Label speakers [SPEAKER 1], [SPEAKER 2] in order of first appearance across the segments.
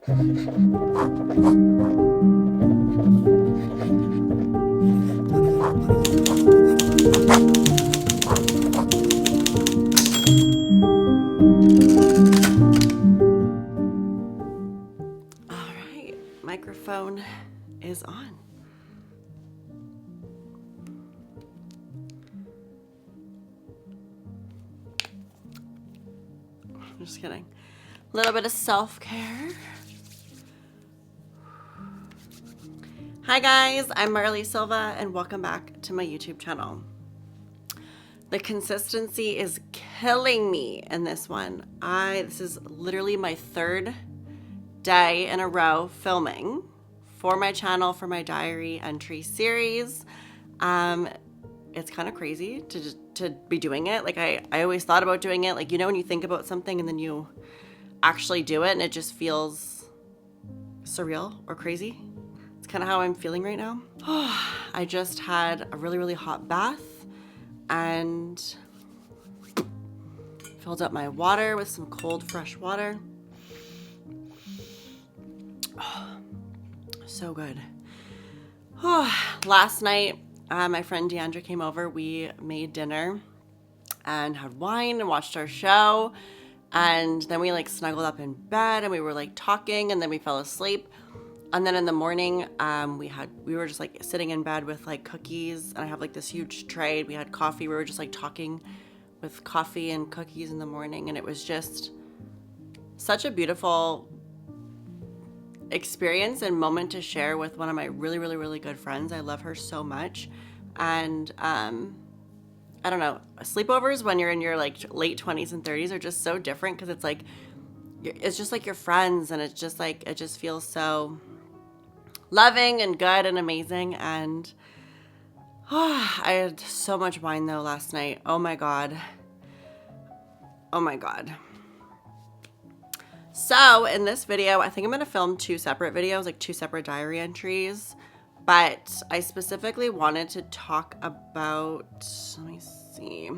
[SPEAKER 1] right, microphone is on. I'm just kidding. A little bit of self-care. Hi guys, I'm Marley Silva and welcome back to my YouTube channel. The consistency is killing me in this one. This is literally my third day in a row filming for my channel, for my diary entry series. It's kind of crazy to be doing it. Like I always thought about doing it. Like, you know, when you think about something and then you actually do it and it just feels surreal or crazy. It's kind of how I'm feeling right now. I just had a really, really hot bath and filled up my water with some cold, fresh water. So good. Last night, my friend Deandra came over. We made dinner and had wine and watched our show. And then we like snuggled up in bed and we were like talking and then we fell asleep. And then in the morning, we were just like sitting in bed with like cookies and I have like this huge tray. We had coffee. We were just like talking with coffee and cookies in the morning. And it was just such a beautiful experience and moment to share with one of my really, really, really good friends. I love her so much. And I don't know, sleepovers when you're in your like late 20s and 30s are just so different because it's like, it's just like your friends and it's just like, it just feels so loving and good and amazing. And I had so much wine though last night. Oh my God. Oh my God. So in this video, I think I'm going to film two separate videos, like two separate diary entries. But I specifically wanted to talk about, let me see,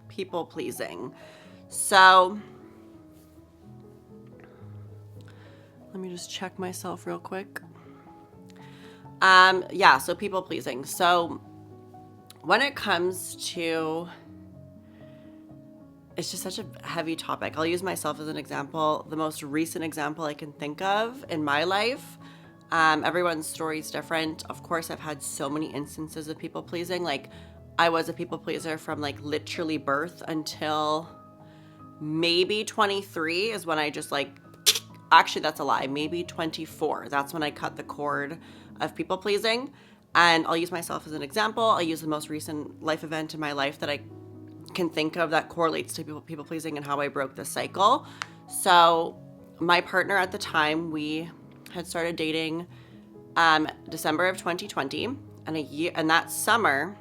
[SPEAKER 1] people pleasing. So let me just check myself real quick. Yeah, so people pleasing. So when it comes to, it's just such a heavy topic. I'll use myself as an example. The most recent example I can think of in my life. Everyone's story is different. Of course, I've had so many instances of people pleasing. Like I was a people pleaser from like literally birth until maybe 23 is when I just like, actually that's a lie, maybe 24. That's when I cut the cord of people pleasing. And I'll use myself as an example. I'll use the most recent life event in my life that I can think of that correlates to people pleasing and how I broke the cycle. So my partner at the time, we had started dating December of 2020, and that summer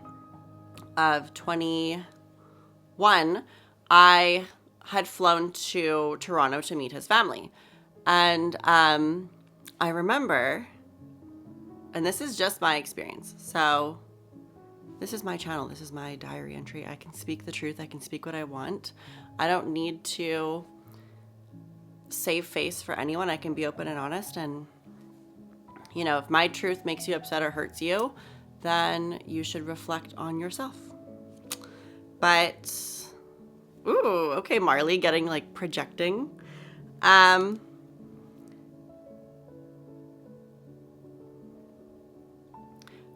[SPEAKER 1] of 21, I had flown to Toronto to meet his family. And I remember, and this is just my experience, so this is my channel, this is my diary entry. I can speak the truth, I can speak what I want. I don't need to save face for anyone. I can be open and honest, and you know, if my truth makes you upset or hurts you, then you should reflect on yourself. But ooh, okay, Marley getting like projecting.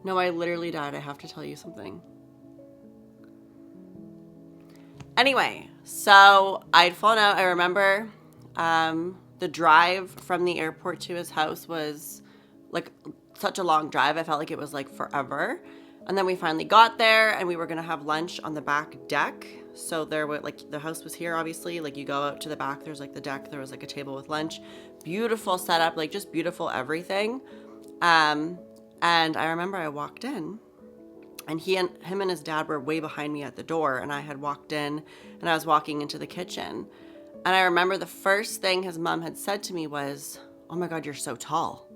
[SPEAKER 1] No, I literally died. I have to tell you something. Anyway, so I'd flown out. I remember the drive from the airport to his house was like such a long drive. I felt like it was like forever. And then we finally got there and we were going to have lunch on the back deck. So there were like, the house was here, obviously, like you go out to the back, there's like the deck, there was like a table with lunch, beautiful setup, like just beautiful everything. And I remember I walked in and him and his dad were way behind me at the door, and I had walked in and I was walking into the kitchen. And I remember the first thing his mom had said to me was, "Oh my God, you're so tall."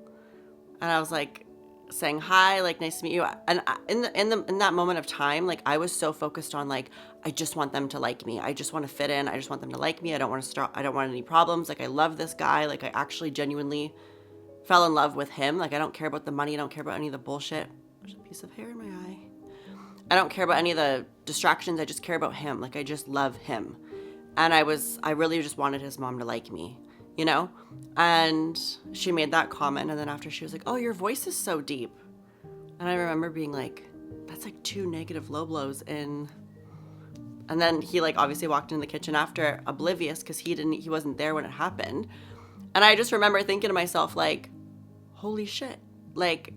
[SPEAKER 1] And I was like, saying hi, like, nice to meet you. And in that moment of time, like, I was so focused on, like, I just want them to like me. I just want to fit in. I just want them to like me. I don't want to start. I don't want any problems. Like, I love this guy. Like, I actually genuinely fell in love with him. Like, I don't care about the money. I don't care about any of the bullshit. There's a piece of hair in my eye. I don't care about any of the distractions. I just care about him. Like, I just love him. And I really just wanted his mom to like me, you know? And she made that comment. And then after, she was like, oh, your voice is so deep. And I remember being like, that's like 2 negative low blows in. And then he, like, obviously walked in the kitchen after, oblivious, because he wasn't there when it happened. And I just remember thinking to myself, like, holy shit. Like,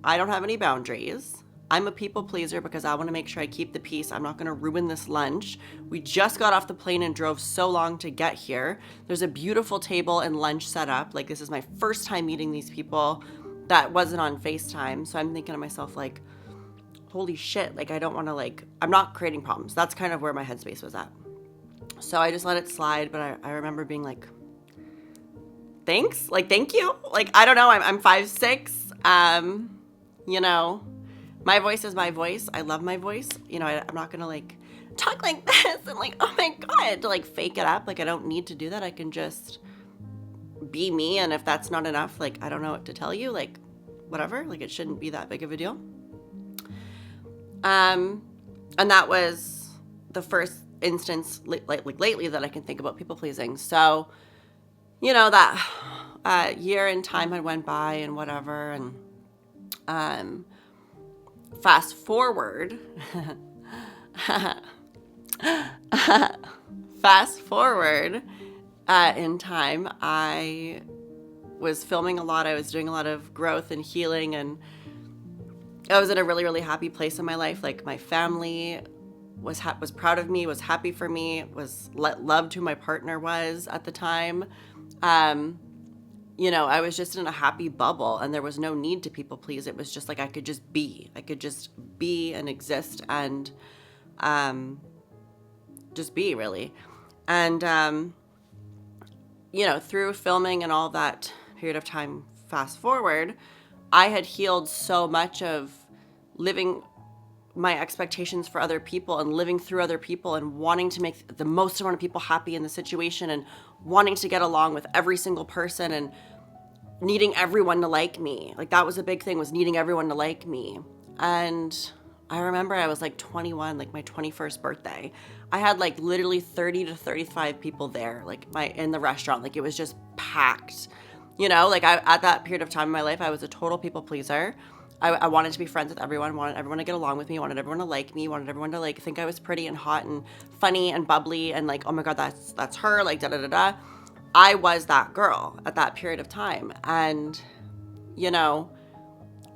[SPEAKER 1] I don't have any boundaries. I'm a people pleaser because I want to make sure I keep the peace. I'm not going to ruin this lunch. We just got off the plane and drove so long to get here. There's a beautiful table and lunch set up. Like, this is my first time meeting these people that wasn't on FaceTime. So I'm thinking to myself, like, holy shit. Like, I don't want to, like, I'm not creating problems. That's kind of where my headspace was at. So I just let it slide. But I remember being like, thanks. Like, thank you. Like, I don't know. I'm 5'6". You know, my voice is my voice. I love my voice. You know, I'm not going to, like, talk like this and, like, oh my God, to, like, fake it up. Like, I don't need to do that. I can just be me. And if that's not enough, like, I don't know what to tell you. Like, whatever. Like, it shouldn't be that big of a deal. And that was the first instance, like lately, that I can think about people pleasing. So, you know, that year and time had went by and whatever. And fast forward, in time, I was filming a lot. I was doing a lot of growth and healing, and I was in a really, really happy place in my life. Like, my family was proud of me, was happy for me, loved who my partner was at the time. You know, I was just in a happy bubble, and there was no need to people please. It was just like I could just be and exist and just be, really. And you know, through filming and all that period of time, fast forward, I had healed so much of living my expectations for other people and living through other people and wanting to make the most amount of people happy in the situation and wanting to get along with every single person and needing everyone to like me. Like, that was a big thing, was needing everyone to like me. And I remember I was like 21, like my 21st birthday. I had like literally 30 to 35 people there, like in the restaurant. Like, it was just packed. You know, like, at that period of time in my life, I was a total people pleaser. I wanted to be friends with everyone, wanted everyone to get along with me, wanted everyone to like me, wanted everyone to, like, think I was pretty and hot and funny and bubbly and, like, oh my God, that's her, like, da-da-da-da. I was that girl at that period of time. And, you know,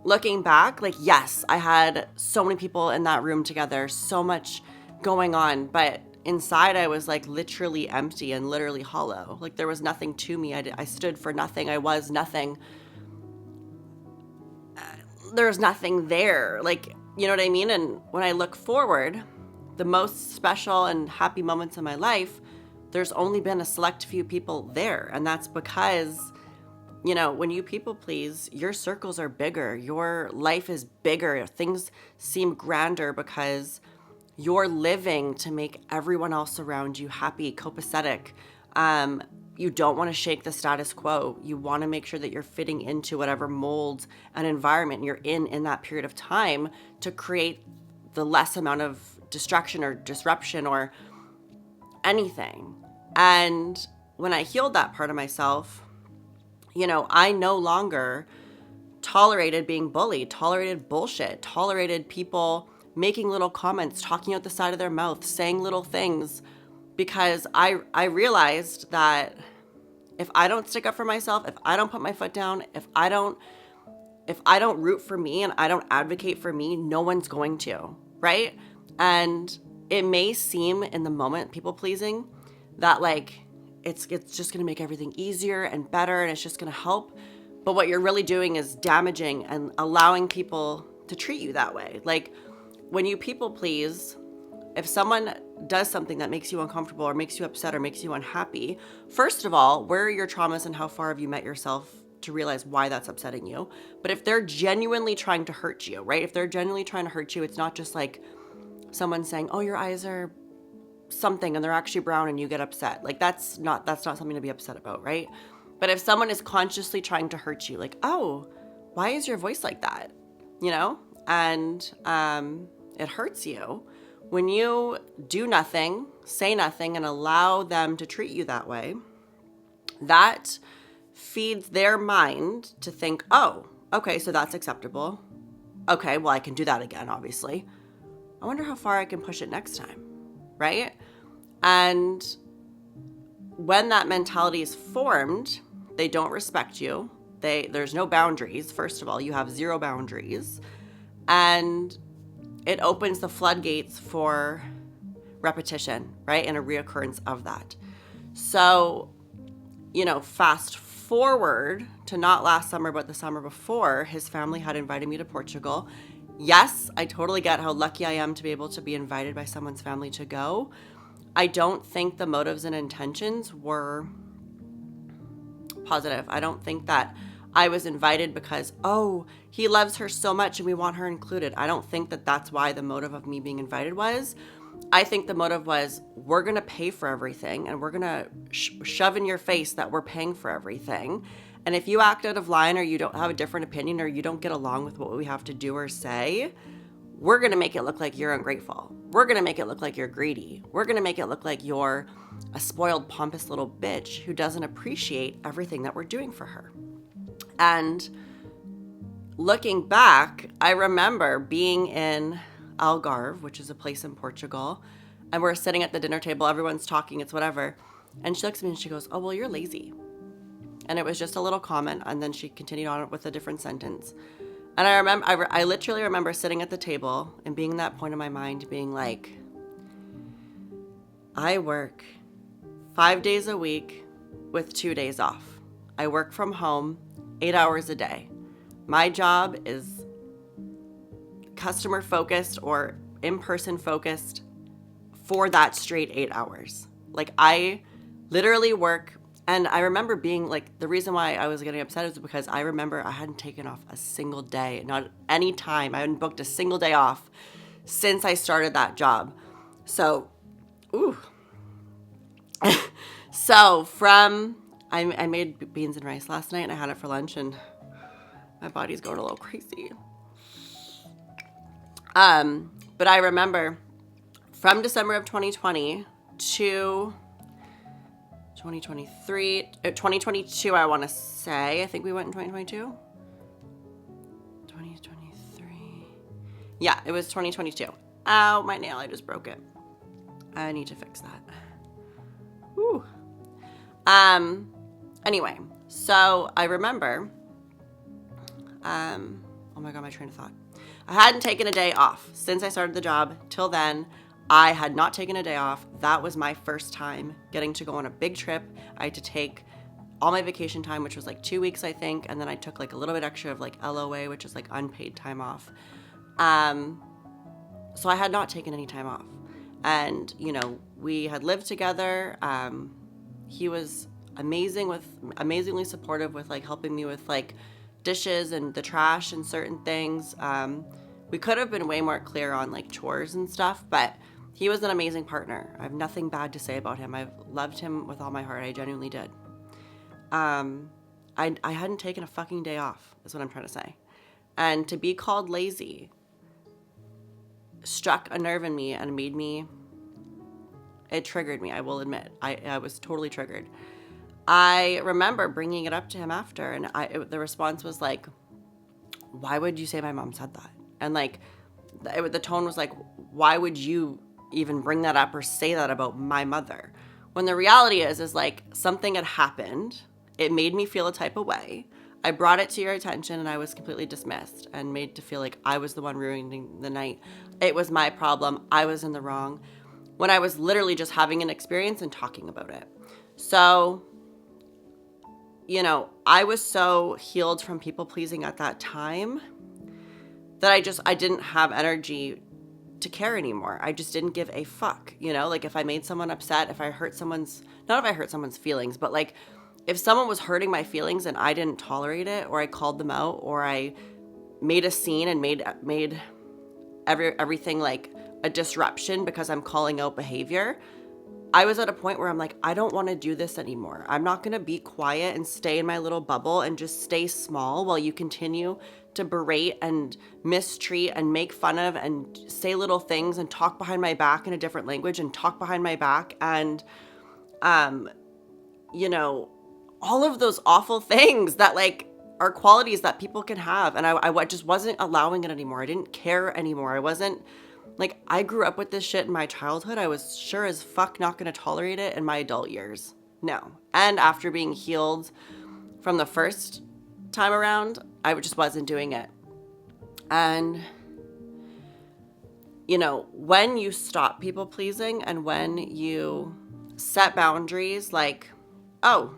[SPEAKER 1] looking back, like, yes, I had so many people in that room together, so much going on, but inside I was, like, literally empty and literally hollow. Like, there was nothing to me. I stood for nothing. I was nothing. There's nothing there. Like, you know what I mean? And when I look forward, the most special and happy moments in my life, there's only been a select few people there. And that's because, you know, when you people please, your circles are bigger. Your life is bigger. Things seem grander because you're living to make everyone else around you happy, copacetic. You don't want to shake the status quo. You want to make sure that you're fitting into whatever mold and environment you're in that period of time to create the less amount of distraction or disruption or anything. And when I healed that part of myself, you know, I no longer tolerated being bullied, tolerated bullshit, tolerated people making little comments, talking out the side of their mouth, saying little things, because I realized that if I don't stick up for myself, if I don't put my foot down, if I don't root for me and I don't advocate for me, no one's going to, right? And it may seem in the moment, people pleasing, that, like, it's just going to make everything easier and better and it's just going to help. But what you're really doing is damaging and allowing people to treat you that way. Like, when you people please, if someone does something that makes you uncomfortable or makes you upset or makes you unhappy, first of all, where are your traumas and how far have you met yourself to realize why that's upsetting you. But if they're genuinely trying to hurt you, right? If they're genuinely trying to hurt you, it's not just like someone saying, oh, your eyes are something and they're actually brown and you get upset. Like that's not something to be upset about, right? But if someone is consciously trying to hurt you, like, oh, why is your voice like that? You know? And it hurts you. When you do nothing, say nothing, and allow them to treat you that way, that feeds their mind to think, oh, okay, so that's acceptable. Okay, well, I can do that again, obviously. I wonder how far I can push it next time, right? And when that mentality is formed, they don't respect you. There's no boundaries. First of all, you have zero boundaries. And it opens the floodgates for repetition, right? And a reoccurrence of that. So, fast forward to not last summer, but the summer before, his family had invited me to Portugal. Yes, I totally get how lucky I am to be able to be invited by someone's family to go. I don't think the motives and intentions were positive. I don't think that I was invited because, oh, he loves her so much and we want her included. I don't think that that's why the motive of me being invited was. I think the motive was, we're going to pay for everything and we're going to shove in your face that we're paying for everything. And if you act out of line or you don't have a different opinion or you don't get along with what we have to do or say, we're going to make it look like you're ungrateful. We're going to make it look like you're greedy. We're going to make it look like you're a spoiled, pompous little bitch who doesn't appreciate everything that we're doing for her. And looking back, I remember being in Algarve, which is a place in Portugal, and we're sitting at the dinner table, everyone's talking, it's whatever. And she looks at me and she goes, oh, well, you're lazy. And it was just a little comment, and then she continued on with a different sentence. And I literally remember sitting at the table and being in that point in my mind, being like, I work 5 days a week with 2 days off. I work from home 8 hours a day. My job is customer focused or in-person focused for that straight 8 hours. Like I literally work. And I remember being like, the reason why I was getting upset is because I remember I hadn't taken off a single day, not any time. I hadn't booked a single day off since I started that job. So, I made beans and rice last night and I had it for lunch and my body's going a little crazy. But I remember from December of 2020 to 2022, I want to say. I think we went in 2022. 2023. Yeah, it was 2022. Ow, my nail, I just broke it. I need to fix that. Whew. Anyway, so I remember, oh my God, my train of thought. I hadn't taken a day off since I started the job till then. I had not taken a day off. That was my first time getting to go on a big trip. I had to take all my vacation time, which was like 2 weeks, I think. And then I took like a little bit extra of like LOA, which is like unpaid time off. So I had not taken any time off. And, we had lived together. He was amazingly supportive with like helping me with like dishes and the trash and certain things. We could have been way more clear on like chores and stuff, but he was an amazing partner. I have nothing bad to say about him. I've loved him with all my heart. I genuinely did. I hadn't taken a fucking day off, is what I'm trying to say. And to be called lazy struck a nerve in me and it triggered me, I will admit. I was totally triggered. I remember bringing it up to him after, and the response was like, why would you say my mom said that? And like, the tone was like, why would you even bring that up or say that about my mother? When the reality is like something had happened. It made me feel a type of way. I brought it to your attention and I was completely dismissed and made to feel like I was the one ruining the night. It was my problem. I was in the wrong when I was literally just having an experience and talking about it. So, I was so healed from people pleasing at that time that I didn't have energy to care anymore. I just didn't give a fuck, like if I made someone upset, not if I hurt someone's feelings, but like if someone was hurting my feelings and I didn't tolerate it, or I called them out, or I made a scene and made everything like a disruption because I'm calling out behavior, I was at a point where I'm like, I don't want to do this anymore. I'm not going to be quiet and stay in my little bubble and just stay small while you continue to berate and mistreat and make fun of and say little things and talk behind my back in a different language and talk behind my back and, you know, all of those awful things that like are qualities that people can have. And I just wasn't allowing it anymore. I didn't care anymore. I wasn't like, I grew up with this shit in my childhood. I was sure as fuck not going to tolerate it in my adult years. No. And after being healed from the first time around, I just wasn't doing it. And, you know, when you stop people pleasing and when you set boundaries like, oh,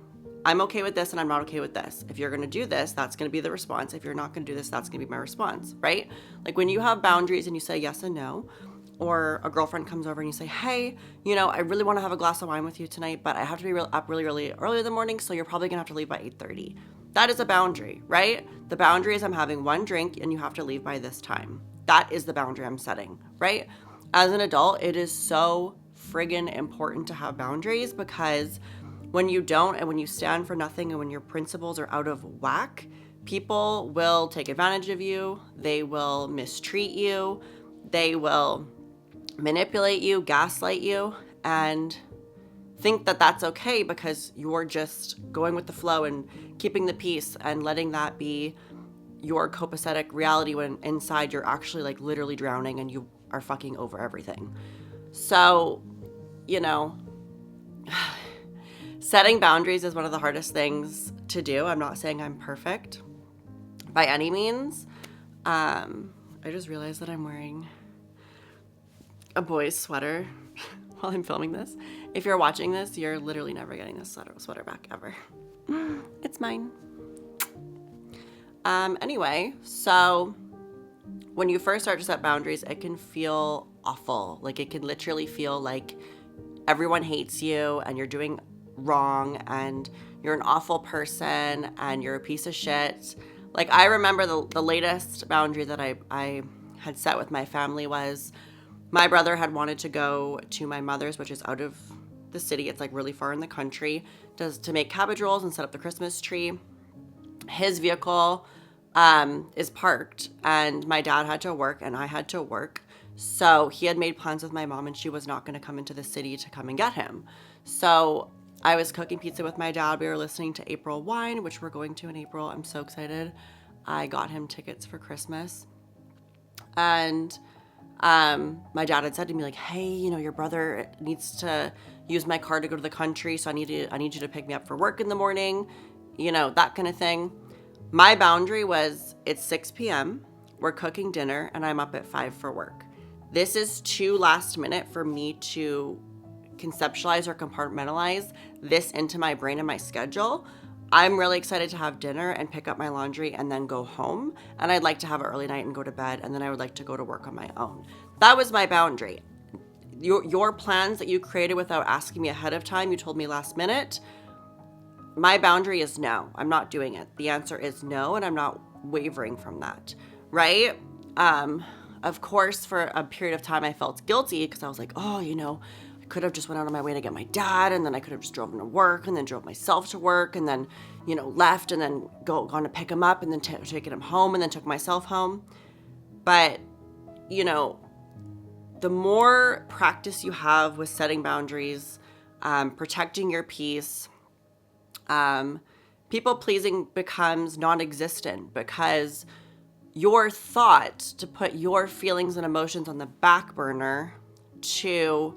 [SPEAKER 1] I'm okay with this and I'm not okay with this. If you're going to do this, that's going to be the response. If you're not going to do this, that's going to be my response, right? Like when you have boundaries and you say yes and no, or a girlfriend comes over and you say, hey, you know, I really want to have a glass of wine with you tonight, but I have to be up really early in the morning, so you're probably going to have to leave by 8:30. That is a boundary, right? The boundary is I'm having one drink and you have to leave by this time. That is the boundary I'm setting, right? As an adult, it is so friggin' important to have boundaries, because when you don't, and when you stand for nothing, and when your principles are out of whack, people will take advantage of you. They will mistreat you. They will manipulate you, gaslight you, and think that that's okay because you're just going with the flow and keeping the peace and letting that be your copacetic reality, when inside you're actually like literally drowning and you are fucking over everything. So, you know, setting boundaries is one of the hardest things to do. I'm not saying I'm perfect by any means. I just realized that I'm wearing a boy's sweater while I'm filming this. If you're watching this, you're literally never getting this sweater back ever. It's mine. Anyway, so when you first start to set boundaries, it can feel awful. Like it can literally feel like everyone hates you and you're doing wrong and you're an awful person and you're a piece of shit. Like I remember the latest boundary that I had set with my family was my brother had wanted to go to my mother's, which is out of the city. It's like really far in the country, to make cabbage rolls and set up the Christmas tree. His vehicle is parked and my dad had to work and I had to work. So he had made plans with my mom and she was not going to come into the city to come and get him. So I was cooking pizza with my dad. We were listening to April Wine, which we're going to in April. I'm so excited. I got him tickets for Christmas. And my dad had said to me like, hey, you know, your brother needs to use my car to go to the country. So I need you to pick me up for work in the morning, you know, that kind of thing. My boundary was it's 6 p.m. We're cooking dinner and I'm up at 5 for work. This is too last minute for me to conceptualize or compartmentalize this into my brain and my schedule. I'm really excited to have dinner and pick up my laundry and then go home. And I'd like to have an early night and go to bed. And then I would like to go to work on my own. That was my boundary. Your plans that you created without asking me ahead of time, you told me last minute. My boundary is no, I'm not doing it. The answer is no, and I'm not wavering from that, right? Of course, for a period of time, I felt guilty because I was like, oh, you know, I could have just went out on my way to get my dad, and then I could have just driven to work, and then drove myself to work, and then, you know, left, and then gone to pick him up, and then taken him home, and then took myself home. But, you know, the more practice you have with setting boundaries, protecting your peace, people pleasing becomes non-existent because your thought to put your feelings and emotions on the back burner to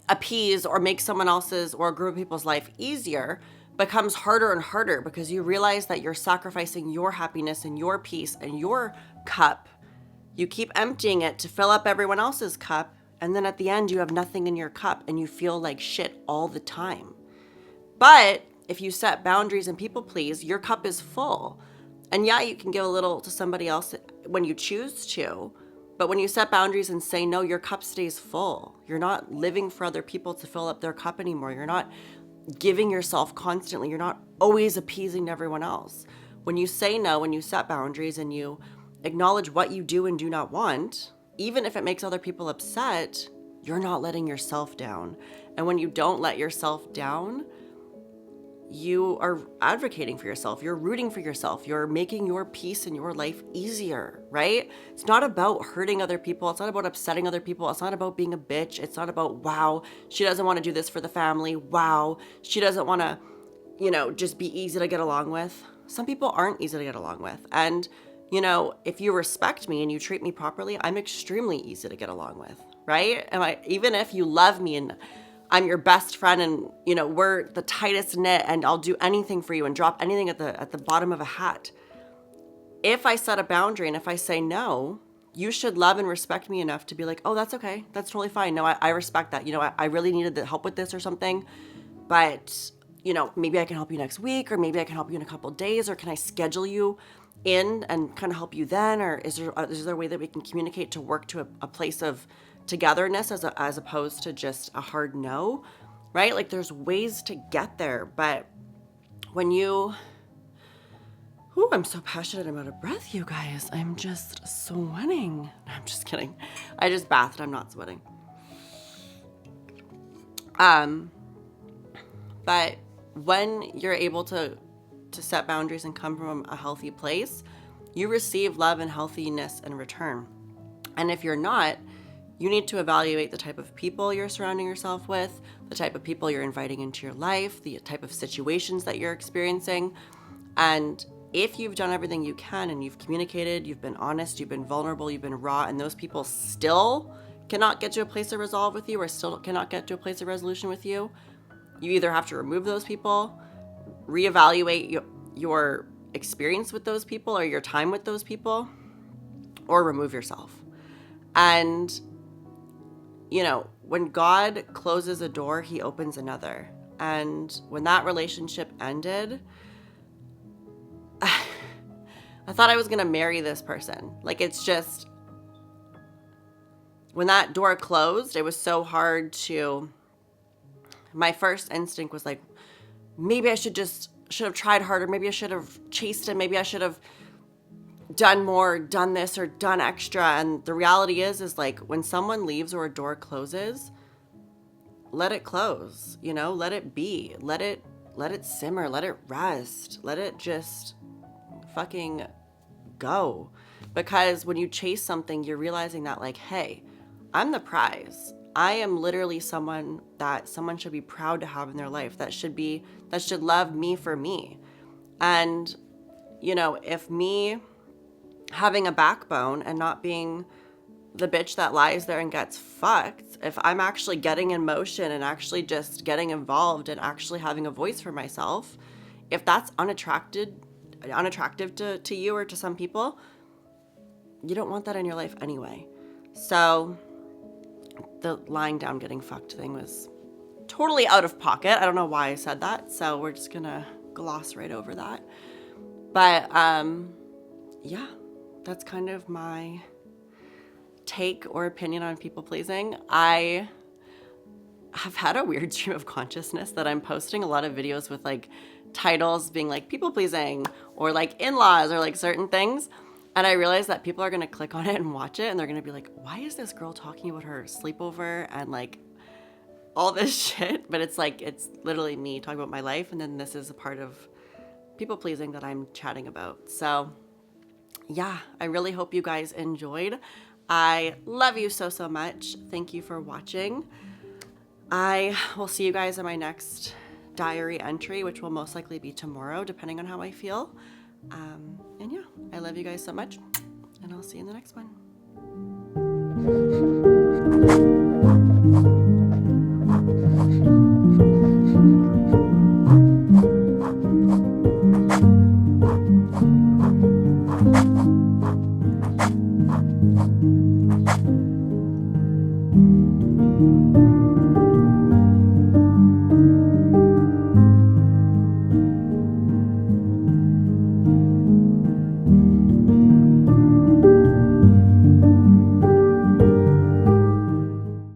[SPEAKER 1] appease or make someone else's or a group of people's life easier becomes harder and harder because you realize that you're sacrificing your happiness and your peace and your cup. You keep emptying it to fill up everyone else's cup, and then at the end you have nothing in your cup and you feel like shit all the time. But if you set boundaries and people please, your cup is full. And yeah, you can give a little to somebody else when you choose to, But when you set boundaries and say no, your cup stays full. You're not living for other people to fill up their cup anymore. You're not giving yourself constantly. You're not always appeasing everyone else. When you say no, when you set boundaries and you acknowledge what you do and do not want, even if it makes other people upset, you're not letting yourself down. And when you don't let yourself down, you are advocating for yourself. You're rooting for yourself. You're making your peace in your life easier, right? It's not about hurting other people. It's not about upsetting other people. It's not about being a bitch. It's not about, wow, she doesn't want to do this for the family. Wow, she doesn't want to, just be easy to get along with. Some people aren't easy to get along with. And, if you respect me and you treat me properly, I'm extremely easy to get along with, right? Even if you love me and I'm your best friend and, we're the tightest knit and I'll do anything for you and drop anything at the bottom of a hat. If I set a boundary and if I say no, you should love and respect me enough to be like, oh, that's okay. That's totally fine. No, I respect that. I really needed the help with this or something, but, maybe I can help you next week, or maybe I can help you in a couple of days, or can I schedule you in and kind of help you then? Or is there a way that we can communicate to work to a place of togetherness as opposed to just a hard no, right? Like there's ways to get there, but when I'm so passionate, I'm out of breath, you guys. I'm just sweating. No, I'm just kidding. I just bathed. I'm not sweating. But when you're able to set boundaries and come from a healthy place, you receive love and healthiness in return. And if you're not, you need to evaluate the type of people you're surrounding yourself with, the type of people you're inviting into your life, the type of situations that you're experiencing. And if you've done everything you can and you've communicated, you've been honest, you've been vulnerable, you've been raw, and those people still cannot get to a place of resolve with you or still cannot get to a place of resolution with you, you either have to remove those people, reevaluate your experience with those people or your time with those people, or remove yourself. And when God closes a door, he opens another. And when that relationship ended, I thought I was going to marry this person. Like, it's just, when that door closed, it was so hard to, my first instinct was like, maybe I should have tried harder. Maybe I should have chased him. Maybe I should have done more, done this or done extra. And the reality is like when someone leaves or a door closes, let it close, let it be, let it simmer, let it rest, let it just fucking go. Because when you chase something, you're realizing that like, hey, I'm the prize. I am literally someone that someone should be proud to have in their life, that should love me for me. And, if me having a backbone and not being the bitch that lies there and gets fucked, if I'm actually getting in motion and actually just getting involved and actually having a voice for myself, if that's unattractive to you or to some people, you don't want that in your life anyway. So the lying down getting fucked thing was totally out of pocket. I don't know why I said that, so we're just gonna gloss right over that. But yeah, that's kind of my take or opinion on people pleasing. I have had a weird stream of consciousness that I'm posting a lot of videos with like titles being like people pleasing or like in-laws or like certain things. And I realized that people are going to click on it and watch it and they're going to be like, why is this girl talking about her sleepover and like all this shit? But it's like, it's literally me talking about my life. And then this is a part of people pleasing that I'm chatting about. So yeah, I really hope you guys enjoyed. I love you so, so much. Thank you for watching. I will see you guys in my next diary entry, which will most likely be tomorrow, depending on how I feel. And yeah, I love you guys so much, and I'll see you in the next one.